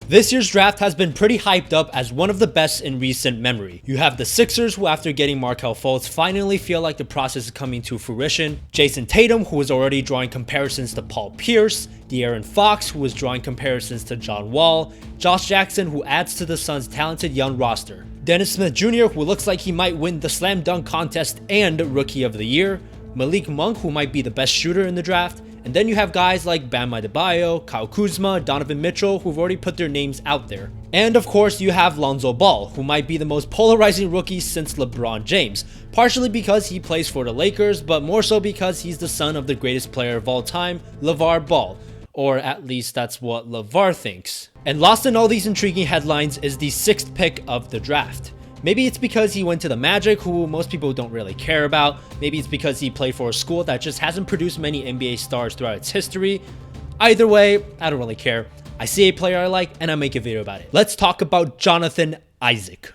This year's draft has been pretty hyped up as one of the best in recent memory. You have the Sixers, who after getting Markelle Fultz finally feel like the process is coming to fruition, Jason Tatum, who is already drawing comparisons to Paul Pierce, De'Aaron Fox, who is drawing comparisons to John Wall, Josh Jackson, who adds to the Suns' talented young roster, Dennis Smith Jr., who looks like he might win the slam dunk contest and Rookie of the Year, Malik Monk, who might be the best shooter in the draft, and then you have guys like Bam Adebayo, Kyle Kuzma, Donovan Mitchell, who've already put their names out there. And of course, you have Lonzo Ball, who might be the most polarizing rookie since LeBron James, partially because he plays for the Lakers, but more so because he's the son of the greatest player of all time, LeVar Ball. Or at least that's what LeVar thinks. And lost in all these intriguing headlines is the 6th pick of the draft. Maybe it's because he went to the Magic, who most people don't really care about. Maybe it's because he played for a school that just hasn't produced many NBA stars throughout its history. Either way, I don't really care. I see a player I like and I make a video about it. Let's talk about Jonathan Isaac.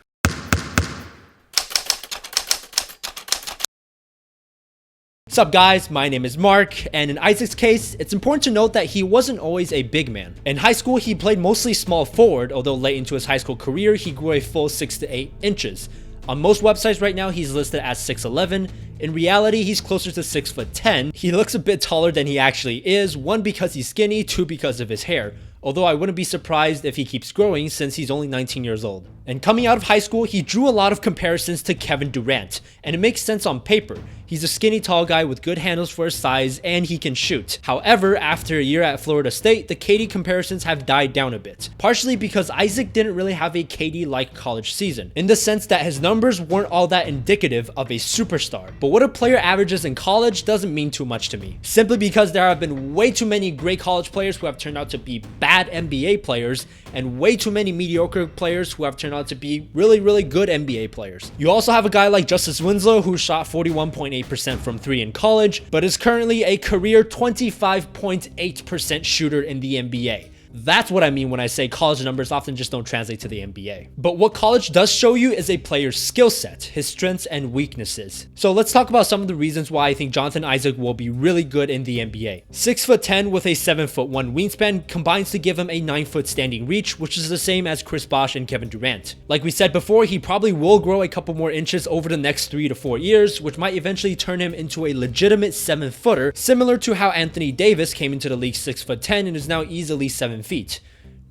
What's up guys, my name is Mark, and in Isaac's case, it's important to note that he wasn't always a big man. In high school, he played mostly small forward, although late into his high school career, he grew a full 6 to 8 inches. On most websites right now, he's listed as 6'11". In reality, he's closer to 6'10". He looks a bit taller than he actually is, 1 because he's skinny, 2 because of his hair. Although I wouldn't be surprised if he keeps growing since he's only 19 years old. And coming out of high school, he drew a lot of comparisons to Kevin Durant, and it makes sense on paper. He's a skinny tall guy with good handles for his size, and he can shoot. However, after a year at Florida State, the KD comparisons have died down a bit. Partially because Isaac didn't really have a KD-like college season, in the sense that his numbers weren't all that indicative of a superstar. But what a player averages in college doesn't mean too much to me, simply because there have been way too many great college players who have turned out to be bad NBA players, and way too many mediocre players who have turned out to be really good NBA players. You also have a guy like Justice Winslow, who shot 41.8% from 3 in college, but is currently a career 25.8% shooter in the NBA. That's what I mean when I say college numbers often just don't translate to the NBA. But what college does show you is a player's skill set, his strengths and weaknesses. So let's talk about some of the reasons why I think Jonathan Isaac will be really good in the NBA. 6'10" with a 7'1" wingspan combines to give him a 9-foot standing reach, which is the same as Chris Bosh and Kevin Durant. Like we said before, he probably will grow a couple more inches over the next 3 to 4 years, which might eventually turn him into a legitimate 7-footer, similar to how Anthony Davis came into the league 6'10" and is now easily 7 feet.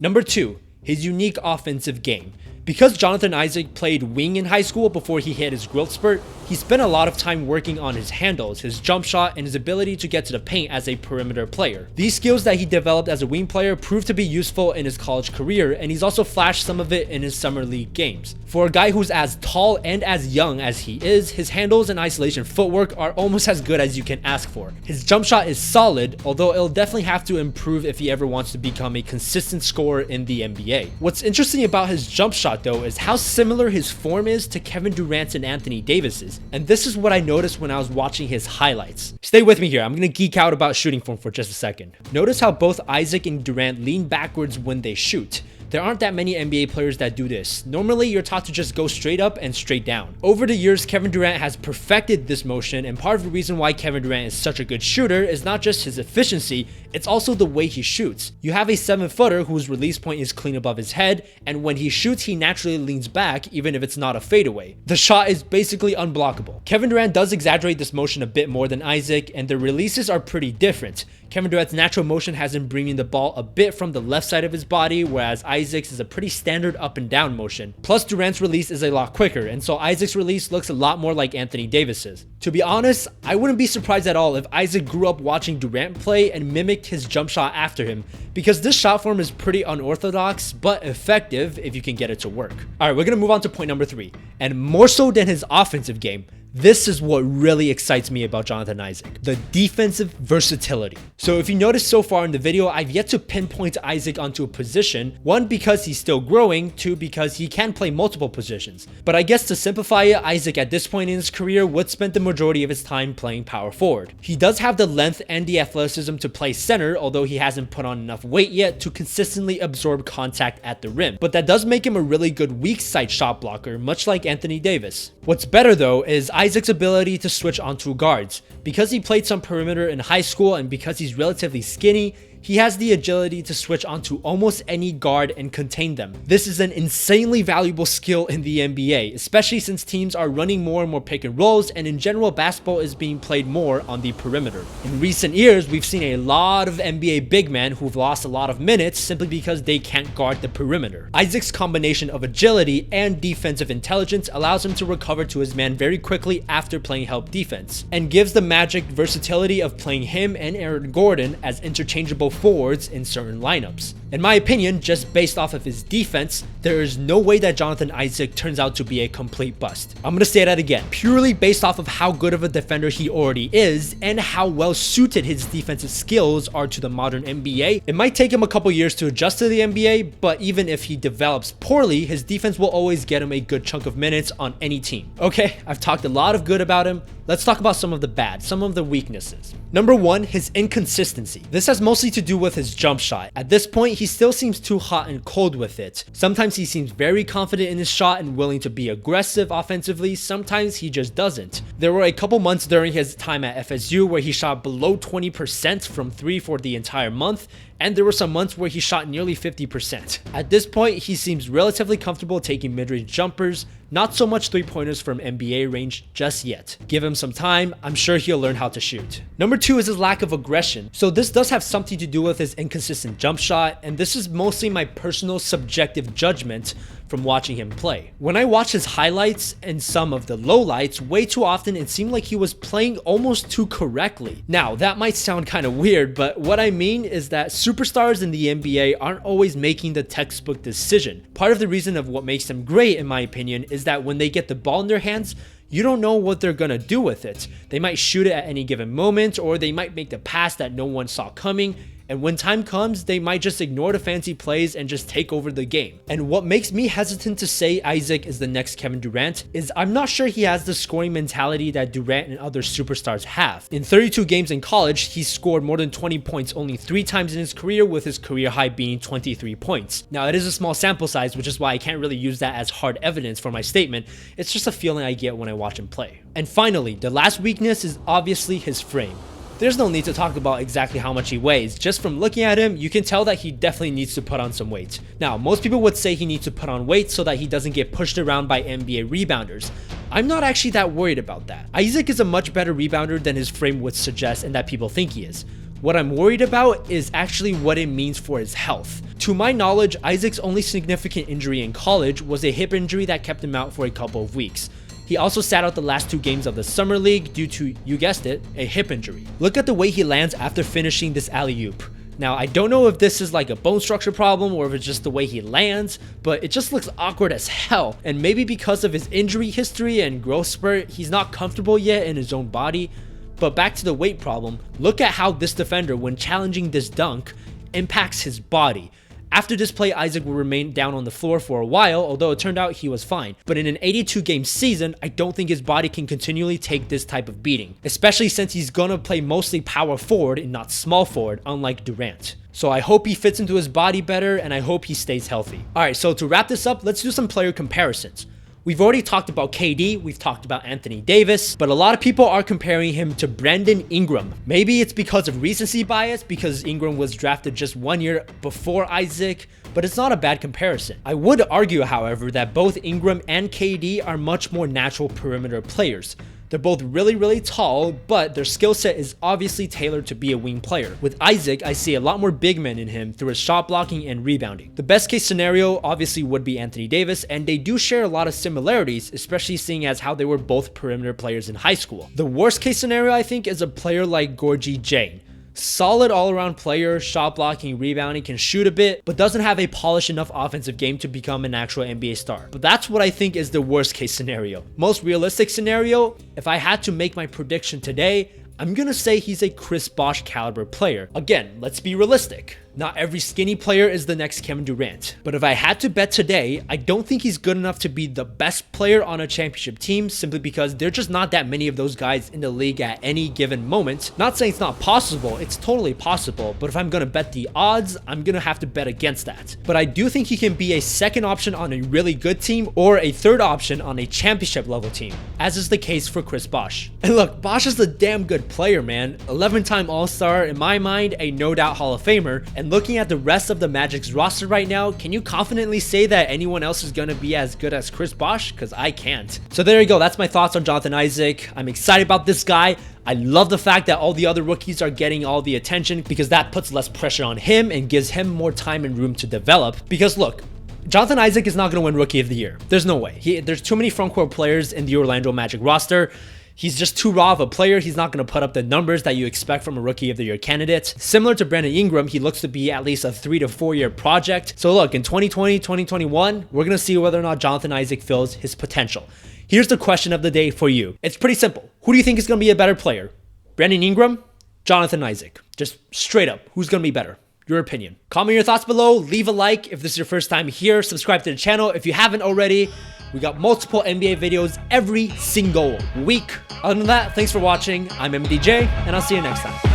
Number 2, his unique offensive game. Because Jonathan Isaac played wing in high school before he hit his growth spurt, he spent a lot of time working on his handles, his jump shot, and his ability to get to the paint as a perimeter player. These skills that he developed as a wing player proved to be useful in his college career, and he's also flashed some of it in his summer league games. For a guy who's as tall and as young as he is, his handles and isolation footwork are almost as good as you can ask for. His jump shot is solid, although it'll definitely have to improve if he ever wants to become a consistent scorer in the NBA. What's interesting about his jump shot though is how similar his form is to Kevin Durant's and Anthony Davis's, and this is what I noticed when I was watching his highlights. Stay with me here, I'm gonna geek out about shooting form for just a second. Notice how both Isaac and Durant lean backwards when they shoot. There aren't that many NBA players that do this. Normally, you're taught to just go straight up and straight down. Over the years, Kevin Durant has perfected this motion, and part of the reason why Kevin Durant is such a good shooter is not just his efficiency, it's also the way he shoots. You have a 7-footer whose release point is clean above his head, and when he shoots, he naturally leans back, even if it's not a fadeaway. The shot is basically unblockable. Kevin Durant does exaggerate this motion a bit more than Isaac, and the releases are pretty different. Kevin Durant's natural motion has him bringing the ball a bit from the left side of his body, whereas Isaac's is a pretty standard up and down motion. Plus, Durant's release is a lot quicker, and so Isaac's release looks a lot more like Anthony Davis's. To be honest, I wouldn't be surprised at all if Isaac grew up watching Durant play and mimicked his jump shot after him, because this shot form is pretty unorthodox, but effective if you can get it to work. Alright, we're gonna move on to point number 3, and more so than his offensive game, this is what really excites me about Jonathan Isaac, the defensive versatility. So if you notice so far in the video, I've yet to pinpoint Isaac onto a position, 1 because he's still growing, 2 because he can play multiple positions. But I guess to simplify it, Isaac at this point in his career would spend the majority of his time playing power forward. He does have the length and the athleticism to play center, although he hasn't put on enough weight yet to consistently absorb contact at the rim. But that does make him a really good weak side shot blocker, much like Anthony Davis. What's better though is Isaac's ability to switch onto guards. Because he played some perimeter in high school and because he's relatively skinny, He has the agility to switch onto almost any guard and contain them. This is an insanely valuable skill in the NBA, especially since teams are running more and more pick and rolls, and in general basketball is being played more on the perimeter. In recent years, we've seen a lot of NBA big men who've lost a lot of minutes simply because they can't guard the perimeter. Isaac's combination of agility and defensive intelligence allows him to recover to his man very quickly after playing help defense, and gives the Magic versatility of playing him and Aaron Gordon as interchangeable forwards in certain lineups. In my opinion, just based off of his defense, there is no way that Jonathan Isaac turns out to be a complete bust. I'm gonna say that again. Purely based off of how good of a defender he already is and how well suited his defensive skills are to the modern NBA, it might take him a couple years to adjust to the NBA, but even if he develops poorly, his defense will always get him a good chunk of minutes on any team. Okay, I've talked a lot of good about him. Let's talk about some of the bad, some of the weaknesses. Number 1, his inconsistency. This has mostly to do with his jump shot. At this point, he still seems too hot and cold with it. Sometimes he seems very confident in his shot and willing to be aggressive offensively, sometimes he just doesn't. There were a couple months during his time at FSU where he shot below 20% from 3 for the entire month, and there were some months where he shot nearly 50%. At this point, he seems relatively comfortable taking mid-range jumpers, not so much 3-pointers from NBA range just yet. Give him some time, I'm sure he'll learn how to shoot. Number 2 is his lack of aggression. So this does have something to do with his inconsistent jump shot, and this is mostly my personal subjective judgment from watching him play. When I watch his highlights and some of the lowlights, way too often it seemed like he was playing almost too correctly. Now, that might sound kind of weird, but what I mean is that superstars in the NBA aren't always making the textbook decision. Part of the reason of what makes them great, in my opinion, is that when they get the ball in their hands, you don't know what they're gonna do with it. They might shoot it at any given moment, or they might make the pass that no one saw coming, and when time comes, they might just ignore the fancy plays and just take over the game. And what makes me hesitant to say Isaac is the next Kevin Durant is I'm not sure he has the scoring mentality that Durant and other superstars have. In 32 games in college, he scored more than 20 points only 3 times in his career, with his career high being 23 points. Now, it is a small sample size, which is why I can't really use that as hard evidence for my statement. It's just a feeling I get when I watch him play. And finally, the last weakness is obviously his frame. There's no need to talk about exactly how much he weighs. Just from looking at him, you can tell that he definitely needs to put on some weight. Now, most people would say he needs to put on weight so that he doesn't get pushed around by NBA rebounders. I'm not actually that worried about that. Isaac is a much better rebounder than his frame would suggest and that people think he is. What I'm worried about is actually what it means for his health. To my knowledge, Isaac's only significant injury in college was a hip injury that kept him out for a couple of weeks. He also sat out the last 2 games of the summer league due to, you guessed it, a hip injury. Look at the way he lands after finishing this alley-oop. Now, I don't know if this is like a bone structure problem or if it's just the way he lands, but it just looks awkward as hell. And maybe because of his injury history and growth spurt, he's not comfortable yet in his own body. But back to the weight problem, look at how this defender, when challenging this dunk, impacts his body. After this play, Isaac will remain down on the floor for a while, although it turned out he was fine. But in an 82-game season, I don't think his body can continually take this type of beating, especially since he's gonna play mostly power forward and not small forward, unlike Durant. So I hope he fits into his body better, and I hope he stays healthy. Alright, so to wrap this up, let's do some player comparisons. We've already talked about KD, we've talked about Anthony Davis, but a lot of people are comparing him to Brandon Ingram. Maybe it's because of recency bias, because Ingram was drafted just 1 year before Isaac, but it's not a bad comparison. I would argue, however, that both Ingram and KD are much more natural perimeter players. They're both really tall, but their skill set is obviously tailored to be a wing player. With Isaac, I see a lot more big men in him through his shot blocking and rebounding. The best case scenario obviously would be Anthony Davis, and they do share a lot of similarities, especially seeing as how they were both perimeter players in high school. The worst case scenario, I think, is a player like Gorgie Jane. Solid all-around player, shot blocking, rebounding, can shoot a bit, but doesn't have a polished enough offensive game to become an actual NBA star. But that's what I think is the worst case scenario. Most realistic scenario, if I had to make my prediction today, I'm gonna say he's a Chris Bosh caliber player. Again, let's be realistic. Not every skinny player is the next Kevin Durant. But if I had to bet today, I don't think he's good enough to be the best player on a championship team simply because there's just not that many of those guys in the league at any given moment. Not saying it's not possible, it's totally possible, but if I'm gonna bet the odds, I'm gonna have to bet against that. But I do think he can be a second option on a really good team or a third option on a championship level team, as is the case for Chris Bosh. And look, Bosh is a damn good player, man. 11-time All-Star, in my mind, a no doubt Hall of Famer. And looking at the rest of the Magic's roster right now, can you confidently say that anyone else is gonna be as good as Chris Bosh? Because I can't. So there you go, that's my thoughts on Jonathan Isaac. I'm excited about this guy. I love the fact that all the other rookies are getting all the attention because that puts less pressure on him and gives him more time and room to develop. Because look, Jonathan Isaac is not going to win Rookie of the Year. There's no way. There's too many frontcourt players in the Orlando Magic roster. He's just too raw of a player. He's not going to put up the numbers that you expect from a Rookie of the Year candidate. Similar to Brandon Ingram, he looks to be at least a 3 to 4 year project. So look, in 2020, 2021, we're going to see whether or not Jonathan Isaac fills his potential. Here's the question of the day for you. It's pretty simple. Who do you think is going to be a better player? Brandon Ingram? Jonathan Isaac? Just straight up, who's going to be better? Your opinion. Comment your thoughts below, leave a like if this is your first time here, subscribe to the channel if you haven't already. We got multiple NBA videos every single week. Other than that, thanks for watching. I'm MDJ, and I'll see you next time.